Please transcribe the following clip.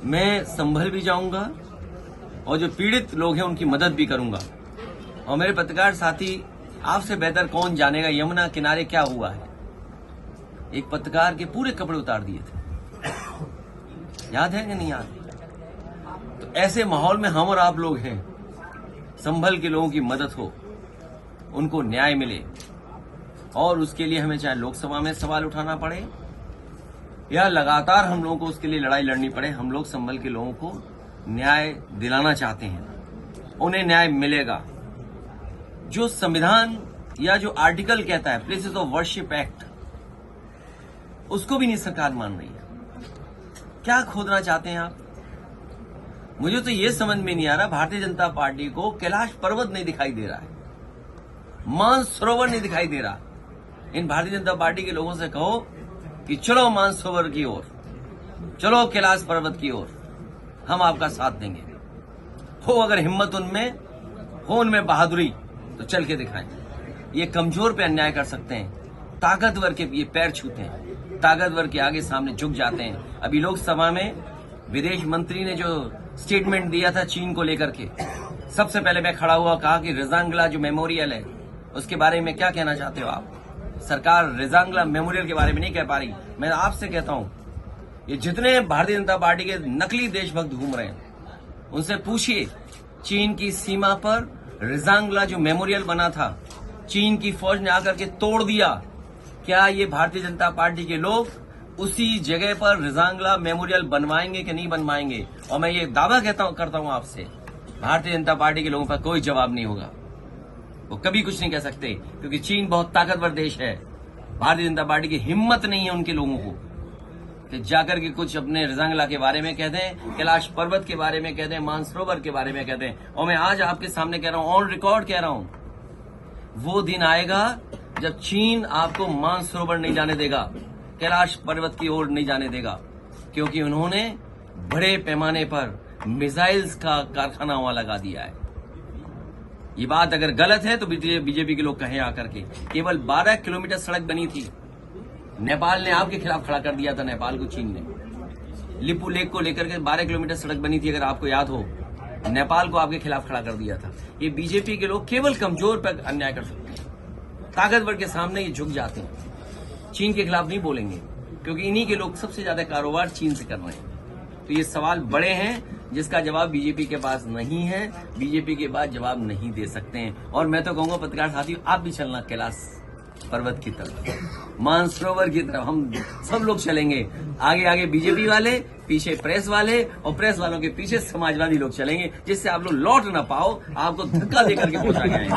मैं संभल भी जाऊंगा और जो पीड़ित लोग हैं उनकी मदद भी करूंगा। और मेरे पत्रकार साथी, आपसे बेहतर कौन जानेगा यमुना किनारे क्या हुआ है। एक पत्रकार के पूरे कपड़े उतार दिए थे, याद है कि नहीं याद? तो ऐसे माहौल में हम और आप लोग हैं। संभल के लोगों की मदद हो, उनको न्याय मिले, और उसके लिए हमें चाहे लोकसभा में सवाल उठाना पड़े या लगातार हम लोगों को उसके लिए लड़ाई लड़नी पड़े, हम लोग संभल के लोगों को न्याय दिलाना चाहते हैं। उन्हें न्याय मिलेगा। जो संविधान या जो आर्टिकल कहता है प्लेसेस ऑफ वर्शिप एक्ट, उसको भी नहीं सरकार मान रही है। क्या खोदना चाहते हैं आप? मुझे तो ये समझ में नहीं आ रहा, भारतीय जनता पार्टी को कैलाश पर्वत नहीं दिखाई दे रहा है, मानसरोवर नहीं दिखाई दे रहा। इन भारतीय जनता पार्टी के लोगों से कहो कि चलो मानसरोवर की ओर, चलो कैलाश पर्वत की ओर, हम आपका साथ देंगे। हो अगर हिम्मत उनमें हो, उनमें बहादुरी, तो चल के दिखाएं। ये कमजोर पे अन्याय कर सकते हैं, ताकतवर के ये पैर छूते हैं, ताकतवर के आगे सामने झुक जाते हैं। अभी लोकसभा में विदेश मंत्री ने जो स्टेटमेंट दिया था चीन को लेकर के, सबसे पहले मैं खड़ा हुआ, कहा कि रिजांगला जो मेमोरियल है उसके बारे में क्या कहना चाहते हो आप? सरकार रिजांगला मेमोरियल के बारे में नहीं कह पा रही। मैं आपसे कहता हूं, ये जितने भारतीय जनता पार्टी के नकली देशभक्त घूम रहे हैं, उनसे पूछिए, चीन की सीमा पर रिजांगला जो मेमोरियल बना था, चीन की फौज ने आकर के तोड़ दिया। क्या ये भारतीय जनता पार्टी के लोग उसी जगह पर रिजांगला मेमोरियल बनवाएंगे कि नहीं बनवाएंगे? और मैं ये दावा करता हूं आपसे, भारतीय जनता पार्टी के लोगों पर कोई जवाब नहीं होगा। वो कभी कुछ नहीं कह सकते, क्योंकि चीन बहुत ताकतवर देश है। भारतीय जनता पार्टी की हिम्मत नहीं है उनके लोगों को कि जाकर के कुछ अपने रिजांगला के बारे में कह दें, कैलाश पर्वत के बारे में कह दें, मानसरोवर के बारे में कह दें। और मैं आज आपके सामने कह रहा हूं, ऑन रिकॉर्ड कह रहा हूं, वो दिन आएगा जब चीन आपको मानसरोवर नहीं जाने देगा, कैलाश पर्वत की ओर नहीं जाने देगा, क्योंकि उन्होंने बड़े पैमाने पर मिसाइल्स का कारखाना वहां लगा दिया है। ये बात अगर गलत है तो बीजेपी के लोग कहें आकर के। केवल 12 किलोमीटर सड़क बनी थी, नेपाल ने आपके खिलाफ खड़ा कर दिया था। नेपाल को चीन ने लिपू लेक को लेकर के 12 किलोमीटर सड़क बनी थी, अगर आपको याद हो, नेपाल को आपके खिलाफ खड़ा कर दिया था। ये बीजेपी के लोग केवल कमजोर पर अन्याय कर सकते हैं, ताकतवर के सामने ये झुक जाते हैं। चीन के खिलाफ नहीं बोलेंगे, क्योंकि इन्हीं के लोग सबसे ज्यादा कारोबार चीन से कर रहे हैं। तो ये सवाल बड़े हैं जिसका जवाब बीजेपी के पास नहीं है, बीजेपी के पास जवाब नहीं दे सकते हैं। और मैं तो कहूंगा पत्रकार साथियों, आप भी चलना कैलाश पर्वत की तरफ, मानसरोवर की तरफ, हम सब लोग चलेंगे। आगे आगे बीजेपी वाले, पीछे प्रेस वाले, और प्रेस वालों के पीछे समाजवादी लोग चलेंगे, जिससे आप लोग लौट ना पाओ, आपको धक्का देकर के पहुंचा जाएंगे।